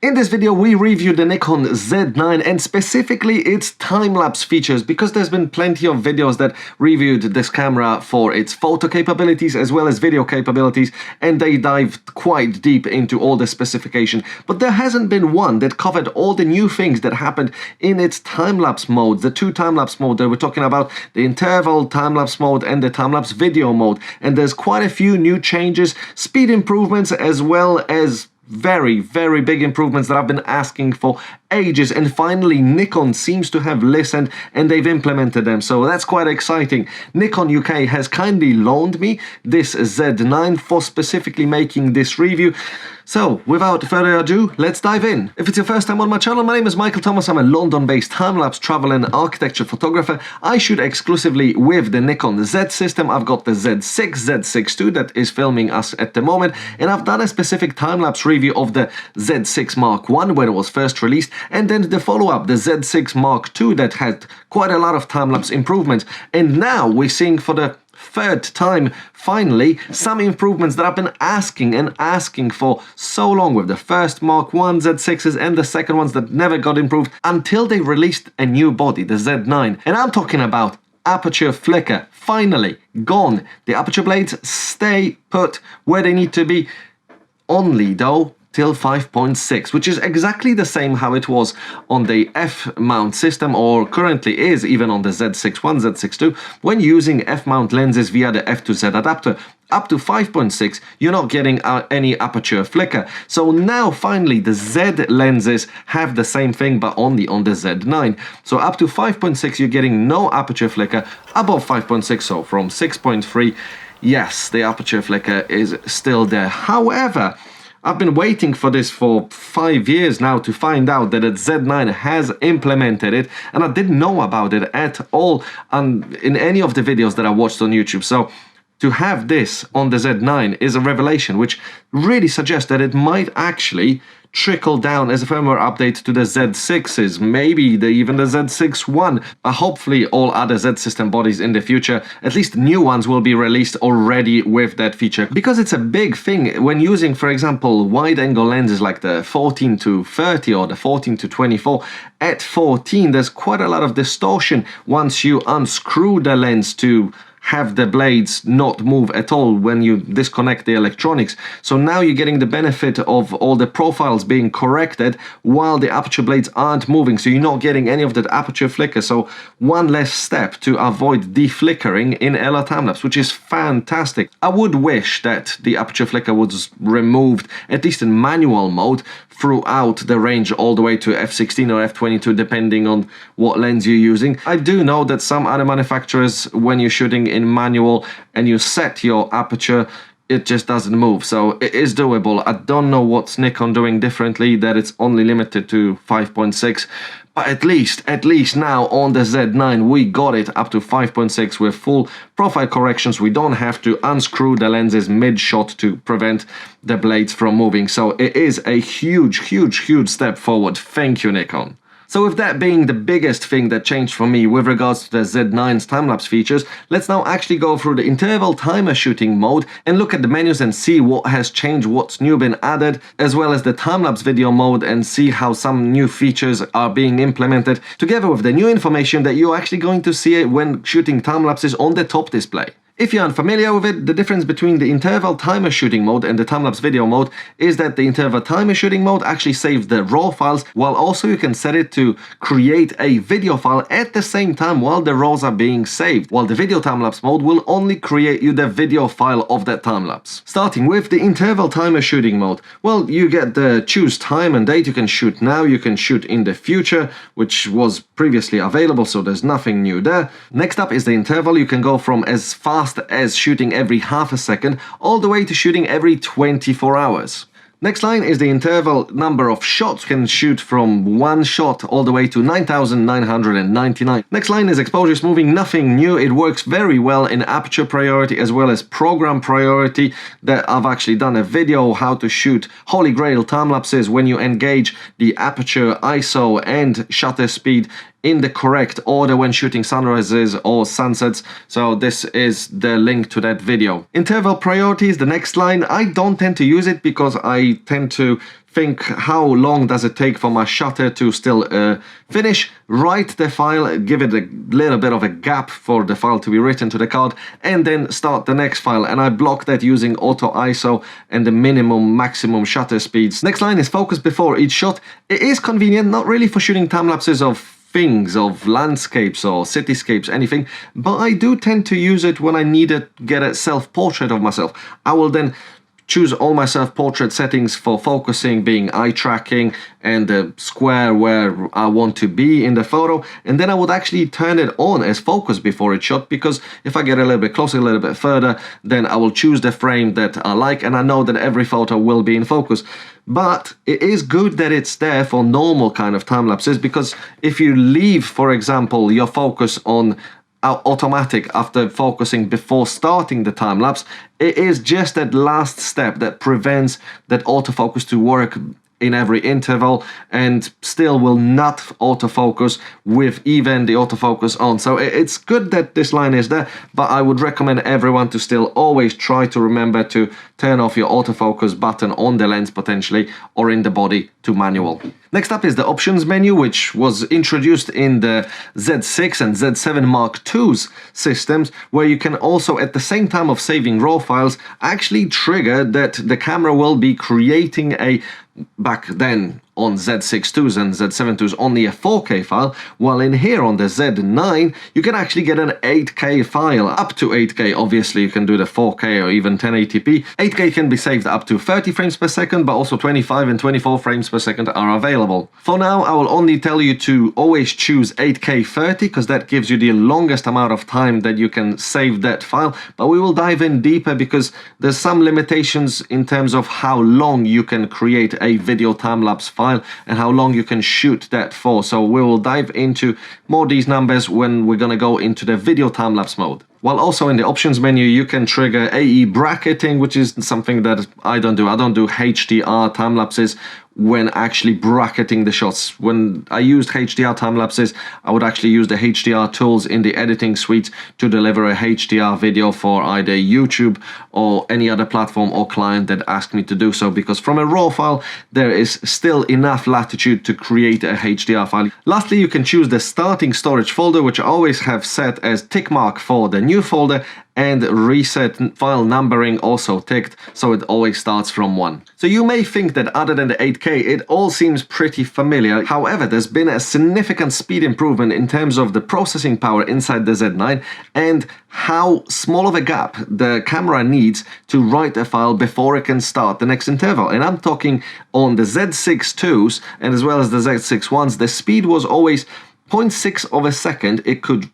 In this video, we review the Nikon Z9 and specifically its time-lapse features, because there's been plenty of videos that reviewed this camera for its photo capabilities as well as video capabilities, and they dived quite deep into all the specification. But there hasn't been one that covered all the new things that happened in its time-lapse mode, the two time-lapse mode that we're talking about, the interval time-lapse mode and the time-lapse video mode. And there's quite a few new changes, speed improvements, as well as very big improvements that I've been asking for ages, and finally Nikon seems to have listened and they've implemented them, so that's quite exciting. Nikon UK has kindly loaned me this Z9 for specifically making this review. So without further ado, let's dive in. If it's your first time on my channel, my name is Michael Thomas. I'm a London-based time-lapse travel and architecture photographer. I shoot exclusively with the Nikon Z system. I've got the Z6, Z6 II that is filming us at the moment, and I've done a specific time-lapse review of the Z6 Mark I when it was first released, and then the follow-up, the Z6 Mark II, that had quite a lot of time-lapse improvements. And now we're seeing for the third time, finally, some improvements that I've been asking for so long with the first Mark I Z6s and the second ones that never got improved until they released a new body, the Z9. And I'm talking about aperture flicker, finally gone. The aperture blades stay put where they need to be, only though till 5.6, which is exactly the same how it was on the F-mount system, or currently is even on the Z6 I, Z6 II, when using F-mount lenses via the F2Z adapter. Up to 5.6, you're not getting any aperture flicker. So now finally the Z lenses have the same thing, but only on the Z9. So up to 5.6, you're getting no aperture flicker. Above 5.6, so from 6.3, yes, the aperture flicker is still there. However, I've been waiting for this for 5 years now to find out that the Z9 has implemented it, and I didn't know about it at all in any of the videos that I watched on YouTube. So to have this on the Z9 is a revelation, which really suggests that it might actually trickle down as a firmware update to the Z6s, maybe even the Z6 I. Hopefully all other Z system bodies in the future, at least new ones, will be released already with that feature, because it's a big thing when using, for example, wide angle lenses like the 14 to 30 or the 14 to 24. At 14, there's quite a lot of distortion once you unscrew the lens to have the blades not move at all when you disconnect the electronics. So now you're getting the benefit of all the profiles being corrected while the aperture blades aren't moving, so you're not getting any of that aperture flicker. So one less step to avoid deflickering in LR time-lapse, which is fantastic. I would wish that the aperture flicker was removed, at least in manual mode, throughout the range all the way to f16 or f22, depending on what lens you're using. I do know that some other manufacturers, when you're shooting in manual and you set your aperture, it just doesn't move. So it is doable. I don't know what's Nikon doing differently, that it's only limited to 5.6. But at least now on the Z9 we got it up to 5.6 with full profile corrections. We don't have to unscrew the lenses mid-shot to prevent the blades from moving. So it is a huge step forward. Thank you, Nikon. So with that being the biggest thing that changed for me with regards to the Z9's time-lapse features, let's now actually go through the interval timer shooting mode and look at the menus and see what has changed, what's new been added, as well as the time-lapse video mode, and see how some new features are being implemented, together with the new information that you're actually going to see when shooting time-lapses on the top display. If you're unfamiliar with it, the difference between the interval timer shooting mode and the time-lapse video mode is that the interval timer shooting mode actually saves the raw files, while also you can set it to create a video file at the same time while the raws are being saved, while the video time-lapse mode will only create you the video file of that time-lapse. Starting with the interval timer shooting mode, well, you get the choose time and date. You can shoot now, you can shoot in the future, which was previously available, so there's nothing new there. Next up is the interval. You can go from as fast as shooting every half a second all the way to shooting every 24 hours. Next line is the interval number of shots. You can shoot from 1 shot all the way to 9,999. Next line is exposure smoothing. Nothing new. It works very well in aperture priority as well as program priority. That I've actually done a video how to shoot Holy Grail time-lapses when you engage the aperture, ISO and shutter speed in the correct order when shooting sunrises or sunsets. So this is the link to that video. Interval priority is the next line. I don't tend to use it because I tend to think how long does it take for my shutter to still finish, write the file, give it a little bit of a gap for the file to be written to the card, and then start the next file. And I block that using auto ISO and the maximum shutter speeds. Next line is focus before each shot. It is convenient, not really for shooting time lapses of things, of landscapes or cityscapes, anything, but I do tend to use it when I need to get a self-portrait of myself. I will then choose all my self-portrait settings for focusing, being eye tracking and the square where I want to be in the photo, and then I would actually turn it on as focus before it's shot, because if I get a little bit closer, a little bit further, then I will choose the frame that I like, and I know that every photo will be in focus. But it is good that it's there for normal kind of time lapses, because if you leave, for example, your focus on automatic after focusing before starting the time lapse, it is just that last step that prevents that autofocus to work in every interval and still will not autofocus with even the autofocus on. So it's good that this line is there, but I would recommend everyone to still always try to remember to turn off your autofocus button on the lens potentially, or in the body to manual. Next up is the options menu, which was introduced in the Z6 and Z7 Mark II's systems, where you can also, at the same time of saving RAW files, actually trigger that the camera will be creating a, back then on Z6 II's and Z7 II's, only a 4K file, while in here on the Z9 you can actually get an 8K file, up to 8K. Obviously you can do the 4K or even 1080p. 8K can be saved up to 30 frames per second, but also 25 and 24 frames per second are available. For now I will only tell you to always choose 8K 30, because that gives you the longest amount of time that you can save that file, but we will dive in deeper because there's some limitations in terms of how long you can create a video time-lapse file and how long you can shoot that for. So we will dive into more of these numbers when we're gonna go into the video time-lapse mode. While also in the options menu you can trigger AE bracketing, which is something that I don't do. I don't do HDR time-lapses when actually bracketing the shots. When I used HDR time-lapses, I would actually use the HDR tools in the editing suite to deliver a HDR video for either YouTube or any other platform or client that asked me to do so, because from a RAW file there is still enough latitude to create a HDR file. Lastly, you can choose the starting storage folder, which I always have set as tick mark for the new folder, and reset file numbering also ticked, so it always starts from 1. So you may think that other than the 8K, it all seems pretty familiar. However, there's been a significant speed improvement in terms of the processing power inside the Z9 and how small of a gap the camera needs to write a file before it can start the next interval. And I'm talking on the Z6 II's and as well as the Z6 I's, the speed was always 0.6 of a second. It could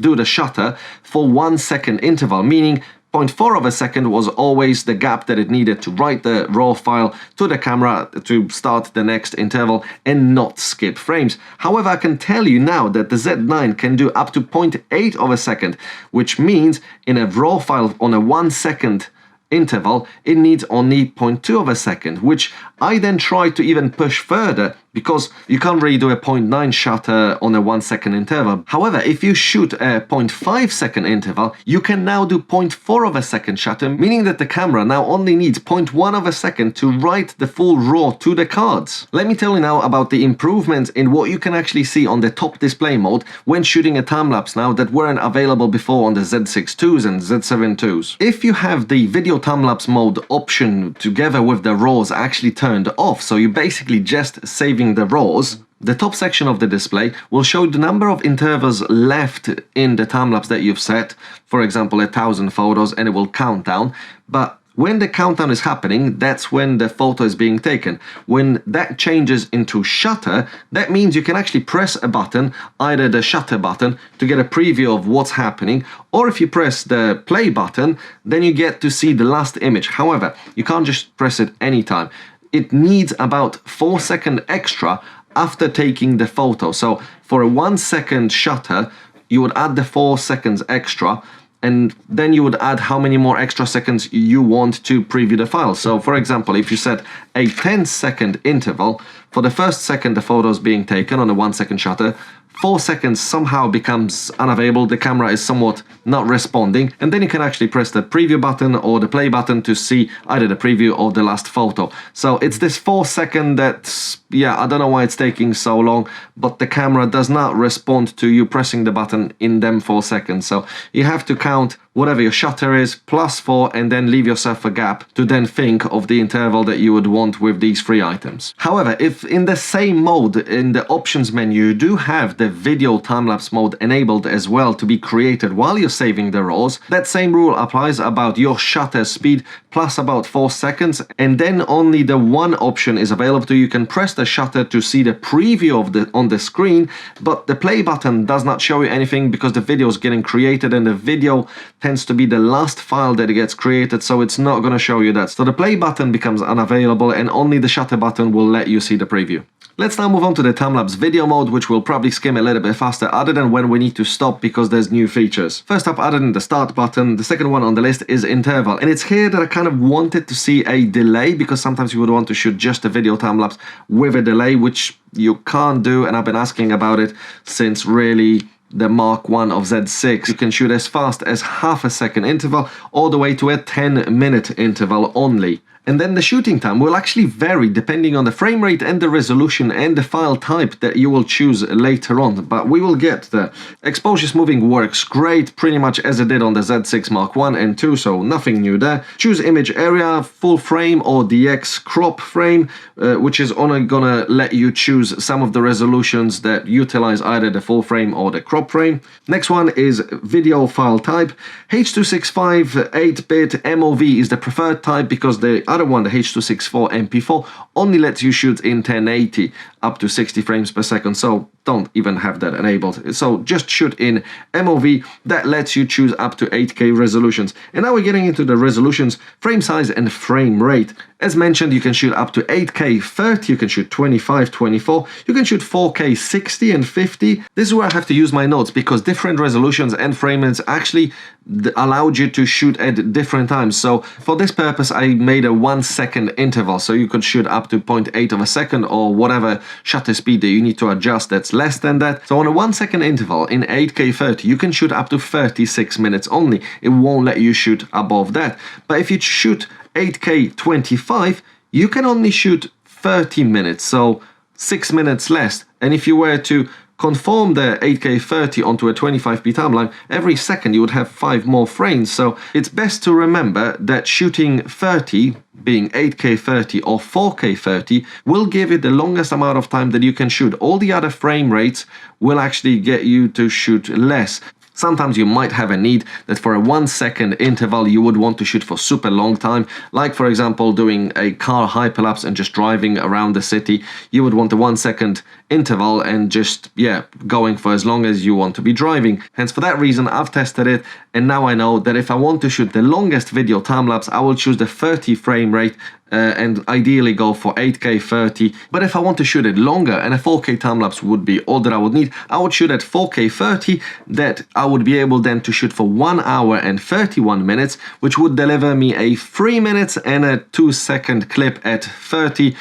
do the shutter for 1 second interval, meaning 0.4 of a second was always the gap that it needed to write the RAW file to the camera to start the next interval and not skip frames. However, I can tell you now that the Z9 can do up to 0.8 of a second, which means in a RAW file on a 1 second interval, it needs only 0.2 of a second, which I then try to even push further, because you can't really do a 0.9 shutter on a 1 second interval. However, if you shoot a 0.5 second interval, you can now do 0.4 of a second shutter, meaning that the camera now only needs 0.1 of a second to write the full RAW to the cards. Let me tell you now about the improvements in what you can actually see on the top display mode when shooting a time-lapse now that weren't available before on the Z6 II's and Z7 II's. If you have the video time-lapse mode option together with the RAWs actually turned off, so you're basically just saving the RAWs, the top section of the display will show the number of intervals left in the time-lapse that you've set, for example 1,000 photos, and it will count down. But when the countdown is happening, that's when the photo is being taken. When that changes into shutter, that means you can actually press a button, either the shutter button, to get a preview of what's happening, or if you press the play button, then you get to see the last image. However, you can't just press it anytime. It needs about 4 seconds extra after taking the photo. So for a 1 second shutter, you would add the 4 seconds extra, and then you would add how many more extra seconds you want to preview the file. So for example, if you set a 10-second interval For the first second the photo is being taken on a 1-second shutter, 4 seconds somehow becomes unavailable, the camera is somewhat not responding, and then you can actually press the preview button or the play button to see either the preview or the last photo. So it's this 4 second that's, yeah, I don't know why it's taking so long, but the camera does not respond to you pressing the button in them 4 seconds. So you have to count whatever your shutter is, +4, and then leave yourself a gap to then think of the interval that you would want with these 3 items. However, if in the same mode, in the options menu, you do have the video time-lapse mode enabled as well to be created while you're saving the RAWs, that same rule applies about your shutter speed plus about 4 seconds, and then only the one option is available to you. You can press the shutter to see the preview of on the screen, but the play button does not show you anything because the video is getting created, and the video tends to be the last file that gets created, so it's not going to show you that. So the play button becomes unavailable and only the shutter button will let you see the preview. Let's now move on to the time-lapse video mode, which will probably skim a little bit faster other than when we need to stop because there's new features. First up, other than the start button, the second one on the list is interval. And it's here that I kind of wanted to see a delay, because sometimes you would want to shoot just a video time-lapse with a delay, which you can't do, and I've been asking about it since really the Mark I of Z6. You can shoot as fast as half a second interval all the way to a 10-minute interval only. And then the shooting time will actually vary depending on the frame rate and the resolution and the file type that you will choose later on, but we will get there. Exposure smoothing works great, pretty much as it did on the Z6 Mark I and II, so nothing new there. Choose image area, full frame or DX crop frame, which is only gonna let you choose some of the resolutions that utilize either the full frame or the crop frame. Next one is video file type. H.265 8-bit MOV is the preferred type because the other one, the H.264 MP4, only lets you shoot in 1080 up to 60 frames per second, so don't even have that enabled. So just shoot in MOV, that lets you choose up to 8K resolutions. And now we're getting into the resolutions, frame size and frame rate. As mentioned, you can shoot up to 8K 30, you can shoot 25, 24, you can shoot 4K 60 and 50. This is where I have to use my notes because different resolutions and frame rates actually allowed you to shoot at different times. So for this purpose, I made a 1 second interval, so you could shoot up to 0.8 of a second or whatever shutter speed that you need to adjust that's less than that. So on a 1 second interval in 8K 30, you can shoot up to 36 minutes only. It won't let you shoot above that. But if you shoot 8K 25, you can only shoot 30 minutes, so 6 minutes less. And if you were to conform the 8K 30 onto a 25p timeline, every second you would have 5 more frames. So it's best to remember that shooting 30, being 8K 30 or 4K 30, will give you the longest amount of time that you can shoot. All the other frame rates will actually get you to shoot less. Sometimes you might have a need that for a 1 second interval you would want to shoot for super long time, like for example doing a car hyperlapse and just driving around the city. You would want a 1 second interval and just, yeah, going for as long as you want to be driving. Hence for that reason I've tested it, and now I know that if I want to shoot the longest video time-lapse, I will choose the 30 frame rate and ideally go for 8K 30. But if I want to shoot it longer, and a 4K time-lapse would be all that I would need, I would shoot at 4K 30, that I would be able then to shoot for 1 hour and 31 minutes, which would deliver me a 3 minutes and a 2 second clip at 30.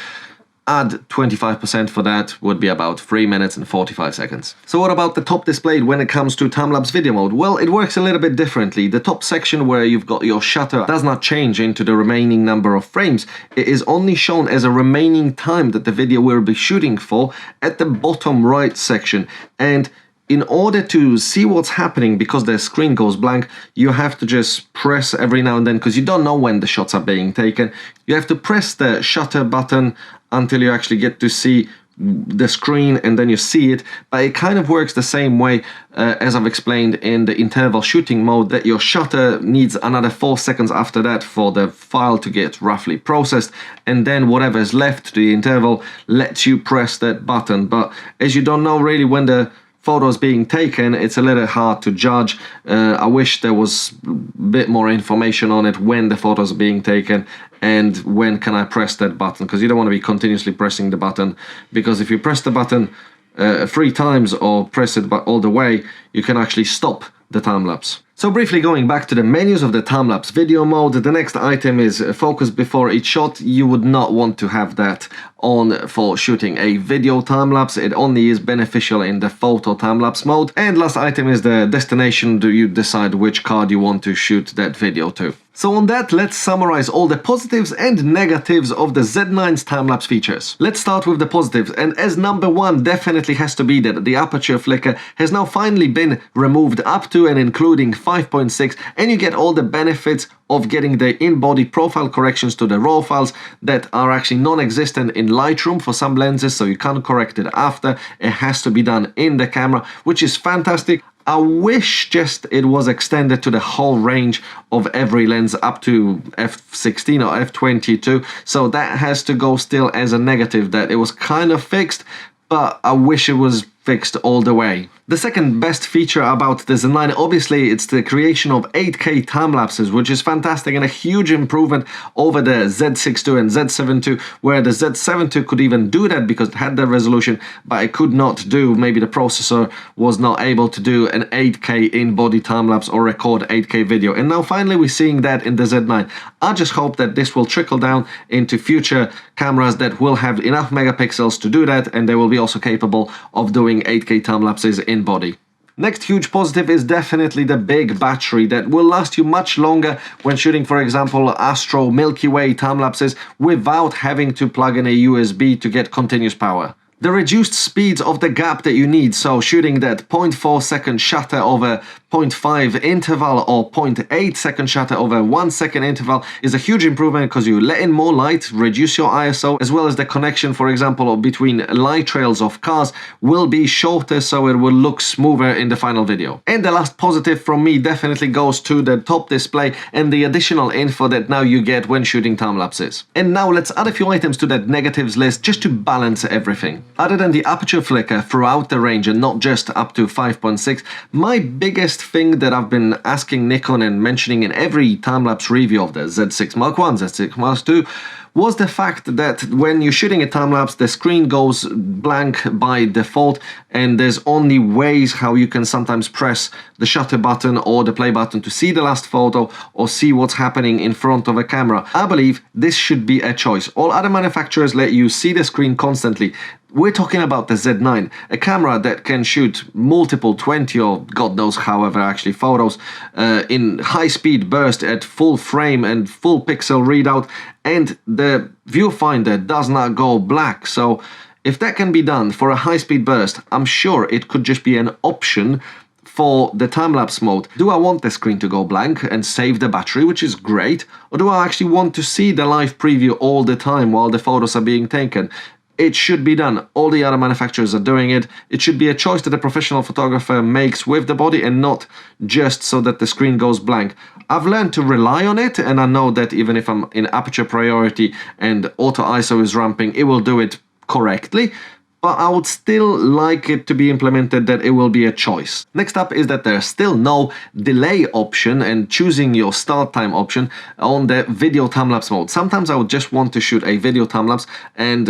Add 25% for that would be about 3 minutes and 45 seconds. So what about the top displayed when it comes to time-lapse video mode? Well, it works a little bit differently. The top section where you've got your shutter does not change into the remaining number of frames. It is only shown as a remaining time that the video will be shooting for at the bottom right section. And in order to see what's happening, because the screen goes blank, you have to just press every now and then, because you don't know when the shots are being taken. You have to press the shutter button until you actually get to see the screen, and then you see it. But it kind of works the same way as I've explained in the interval shooting mode, that your shutter needs another 4 seconds after that for the file to get roughly processed, and then whatever is left to the interval lets you press that button. But as you don't know really when the photos being taken, it's a little hard to judge. I wish there was a bit more information on it, when the photos are being taken and when can I press that button, because you don't want to be continuously pressing the button, because if you press the button 3 times or press it all the way, you can actually stop the time lapse. So briefly going back to the menus of the time-lapse video mode, the next item is focus before each shot. You would not want to have that on for shooting a video time-lapse. It only is beneficial in the photo time-lapse mode. And last item is the destination. Do you decide which card you want to shoot that video to? So on that, let's summarize all the positives and negatives of the Z9's time-lapse features. Let's start with the positives, and as number one definitely has to be that the aperture flicker has now finally been removed up to and including 5.6, and you get all the benefits of getting the in-body profile corrections to the RAW files that are actually non-existent in Lightroom for some lenses, so you can't correct it after. It has to be done in the camera, which is fantastic. I wish just it was extended to the whole range of every lens up to f16 or f22, so that has to go still as a negative, that it was kind of fixed, but I wish it was fixed all the way. The second best feature about the Z9, obviously, it's the creation of 8K time-lapses, which is fantastic and a huge improvement over the Z6 II and Z7 II, where the Z7 II could even do that because it had the resolution, but it could not do, maybe the processor was not able to do an 8K in-body time-lapse or record 8K video. And now finally we're seeing that in the Z9. I just hope that this will trickle down into future cameras that will have enough megapixels to do that, and they will be also capable of doing 8K time-lapses in body. Next huge positive is definitely the big battery that will last you much longer when shooting, for example, Astro Milky Way time-lapses without having to plug in a USB to get continuous power. The reduced speeds of the gap that you need, so shooting that 0.4 second shutter over 0.5 interval or 0.8 second shutter over 1 second interval is a huge improvement because you let in more light, reduce your ISO, as well as the connection, for example, between light trails of cars will be shorter, so it will look smoother in the final video. And the last positive from me definitely goes to the top display and the additional info that now you get when shooting time lapses. And now let's add a few items to that negatives list just to balance everything. Other than the aperture flicker throughout the range and not just up to 5.6, my biggest thing that I've been asking Nikon and mentioning in every time-lapse review of the Z6 Mark I, Z6 Mark II, was the fact that when you're shooting a time-lapse, the screen goes blank by default, and there's only ways how you can sometimes press the shutter button or the play button to see the last photo or see what's happening in front of a camera. I believe this should be a choice. All other manufacturers let you see the screen constantly. We're talking about the Z9, a camera that can shoot multiple 20 or God knows however actually photos in high-speed burst at full frame and full pixel readout, and the viewfinder does not go black. So if that can be done for a high-speed burst, I'm sure it could just be an option for the time-lapse mode. Do I want the screen to go blank and save the battery, which is great, or do I actually want to see the live preview all the time while the photos are being taken? It should be done. All the other manufacturers are doing it. It should be a choice that a professional photographer makes with the body and not just so that the screen goes blank. I've learned to rely on it, and I know that even if I'm in aperture priority and auto ISO is ramping, it will do it correctly. But I would still like it to be implemented that it will be a choice. Next up is that there's still no delay option and choosing your start time option on the video time-lapse mode. Sometimes I would just want to shoot a video time-lapse and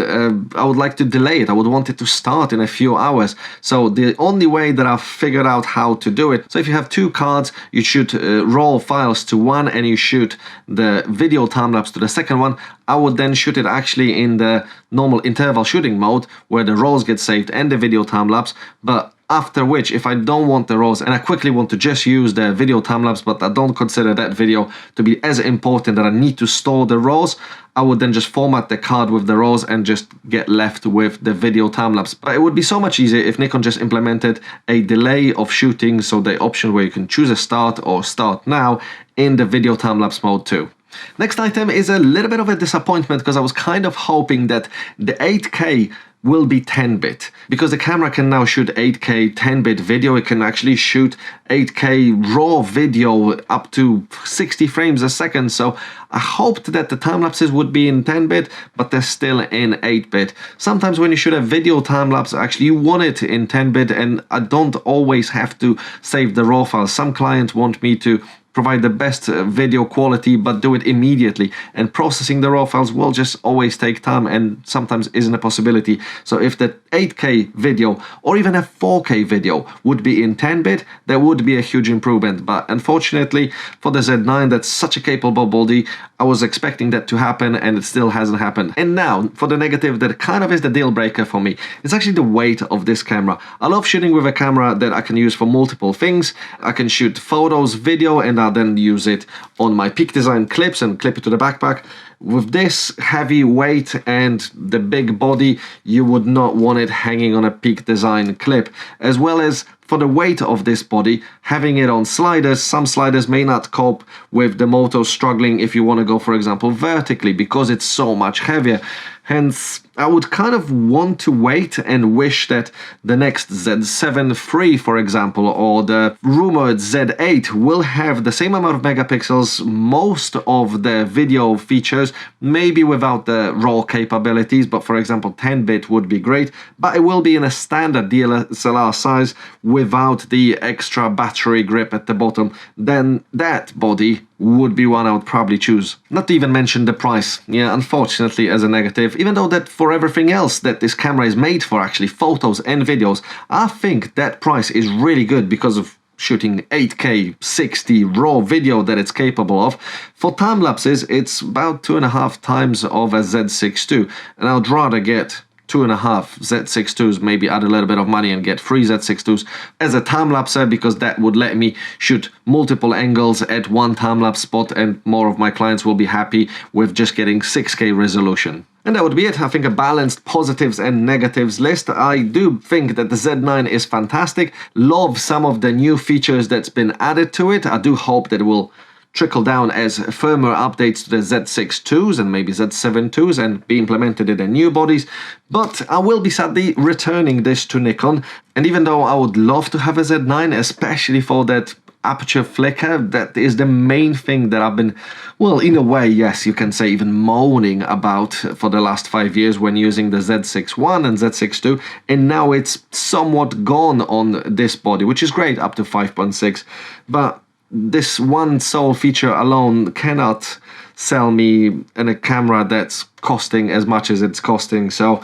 I would like to delay it. I would want it to start in a few hours. So the only way that I've figured out how to do it, so if you have two cards, you shoot RAW files to one and you shoot the video time-lapse to the second one, I would then shoot it actually in the normal interval shooting mode where the RAWs get saved and the video time-lapse, but after which, if I don't want the RAWs and I quickly want to just use the video time-lapse, but I don't consider that video to be as important that I need to store the RAWs, I would then just format the card with the RAWs and just get left with the video time-lapse. But it would be so much easier if Nikon just implemented a delay of shooting, so the option where you can choose a start or start now in the video time-lapse mode too. Next item is a little bit of a disappointment because I was kind of hoping that the 8K will be 10-bit. Because the camera can now shoot 8K 10-bit video, it can actually shoot 8K RAW video up to 60 frames a second. So I hoped that the time-lapses would be in 10-bit, but they're still in 8-bit. Sometimes when you shoot a video time-lapse, actually you want it in 10-bit, and I don't always have to save the RAW files. Some clients want me to provide the best video quality, but do it immediately. And processing the raw files will just always take time and sometimes isn't a possibility. So if the 8K video or even a 4K video would be in 10-bit, there would be a huge improvement. But unfortunately for the Z9, that's such a capable body, I was expecting that to happen and it still hasn't happened. And now for the negative that kind of is the deal breaker for me. It's actually the weight of this camera. I love shooting with a camera that I can use for multiple things. I can shoot photos, video, and I'll then use it on my Peak Design clips and clip it to the backpack. With this heavy weight and the big body, you would not want it hanging on a Peak Design clip. As well as for the weight of this body, having it on sliders, some sliders may not cope with the motor struggling if you want to go, for example, vertically, because it's so much heavier. Hence, I would kind of want to wait and wish that the next Z7 III, for example, or the rumored Z8 will have the same amount of megapixels, most of the video features, maybe without the RAW capabilities, but for example 10-bit would be great, but it will be in a standard DSLR size without the extra battery grip at the bottom. Then that body would be one I would probably choose. Not to even mention the price. Yeah, unfortunately as a negative, even though that for everything else that this camera is made for, actually photos and videos, I think that price is really good because of shooting 8K 60 raw video that it's capable of. For time lapses, it's about 2.5 times of a Z6 II, and I'd rather get 2.5 Z6 IIs, maybe add a little bit of money and get 3 Z6 IIs as a time-lapser, because that would let me shoot multiple angles at one time-lapse spot, and more of my clients will be happy with just getting 6K resolution. And that would be it. I think a balanced positives and negatives list. I do think that the Z9 is fantastic. Love some of the new features that's been added to it. I do hope that it will trickle down as firmware updates to the Z6 IIs and maybe Z7 IIs and be implemented in the new bodies. But I will be sadly returning this to Nikon. And even though I would love to have a Z9, especially for that aperture flicker, that is the main thing that I've been, well, in a way, yes, you can say even moaning about for the last 5 years when using the Z6 I and Z6 II, and now it's somewhat gone on this body, which is great up to 5.6, but this one sole feature alone cannot sell me a camera that's costing as much as it's costing. So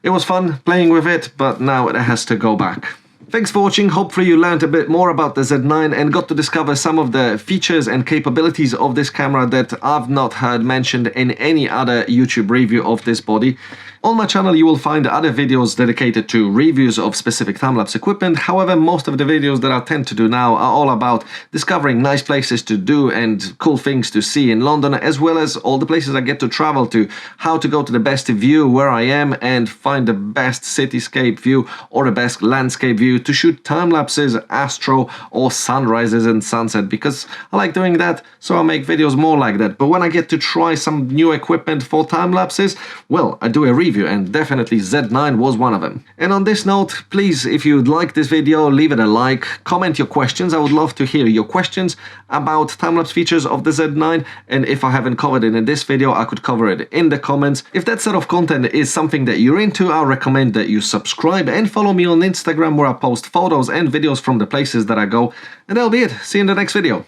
it was fun playing with it, but now it has to go back. Thanks for watching. Hopefully you learned a bit more about the Z9 and got to discover some of the features and capabilities of this camera that I've not heard mentioned in any other YouTube review of this body. On my channel you will find other videos dedicated to reviews of specific time-lapse equipment. However, most of the videos that I tend to do now are all about discovering nice places to do and cool things to see in London, as well as all the places I get to travel to, how to go to the best view where I am and find the best cityscape view or the best landscape view to shoot time-lapses, astro or sunrises and sunset, because I like doing that, so I make videos more like that. But when I get to try some new equipment for time-lapses, well, I do a review, and definitely Z9 was one of them. And on this note, please, if you'd like this video, leave it a like, comment your questions. I would love to hear your questions about time-lapse features of the Z9, and if I haven't covered it in this video, I could cover it in the comments. If that sort of content is something that you're into, I recommend that you subscribe and follow me on Instagram, where I post photos and videos from the places that I go. And that'll be it. See you in the next video.